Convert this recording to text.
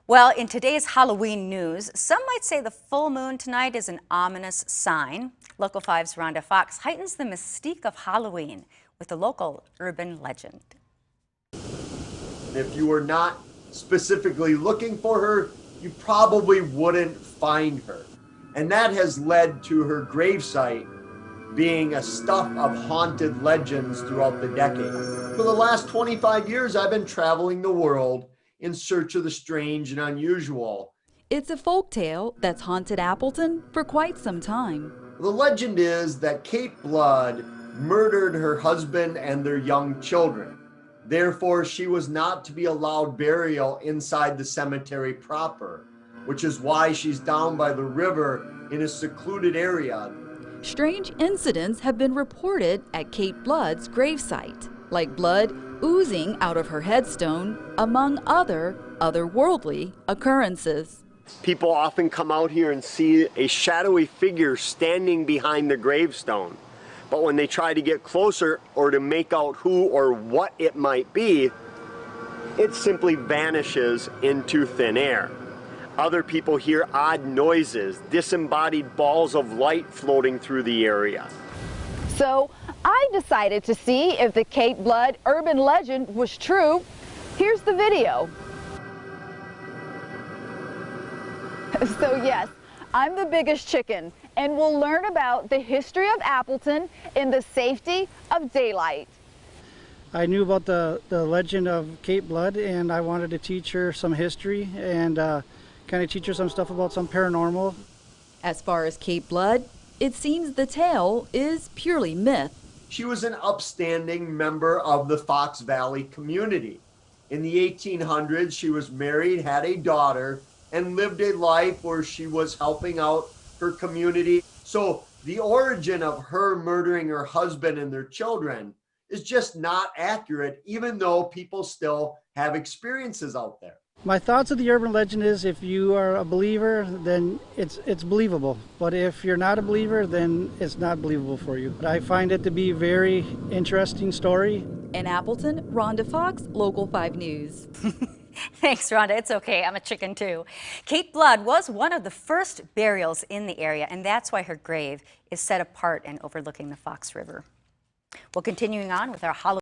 Well, in today's Halloween news, some might say the full moon tonight is an ominous sign. Local 5's Rhonda Fox heightens the mystique of Halloween with a local urban legend. If you were not specifically looking for her, you probably wouldn't find her. And that has led to her gravesite being a stuff of haunted legends throughout the decade. For the last 25 years, I've been traveling the world in search of the strange and unusual. It's a folktale that's haunted Appleton for quite some time. The legend is that Kate Blood murdered her husband and their young children. Therefore, she was not to be allowed burial inside the cemetery proper, which is why she's down by the river in a secluded area. Strange incidents have been reported at Kate Blood's gravesite, like blood oozing out of her headstone, among other otherworldly occurrences. People often come out here and see a shadowy figure standing behind the gravestone. But when they try to get closer or to make out who or what it might be, it simply vanishes into thin air. Other people hear odd noises, disembodied balls of light floating through the area. So I decided to see if the Kate Blood urban legend was true. Here's the video. So yes, I'm the biggest chicken, and we'll learn about the history of Appleton in the safety of daylight. I knew about the legend of Kate Blood, and I wanted to teach her some history and kind of teach her some stuff about some paranormal. As far as Kate Blood, it seems the tale is purely myth. She was an upstanding member of the Fox Valley community. In the 1800s, she was married, had a daughter, and lived a life where she was helping out her community. So the origin of her murdering her husband and their children is just not accurate, even though people still have experiences out there. My thoughts of the urban legend is if you are a believer, then it's believable. But if you're not a believer, then it's not believable for you. But I find it to be a very interesting story. In Appleton, Rhonda Fox, Local 5 News. Thanks, Rhonda. It's okay. I'm a chicken, too. Kate Blood was one of the first burials in the area, and that's why her grave is set apart and overlooking the Fox River. Well, continuing on with our Halloween.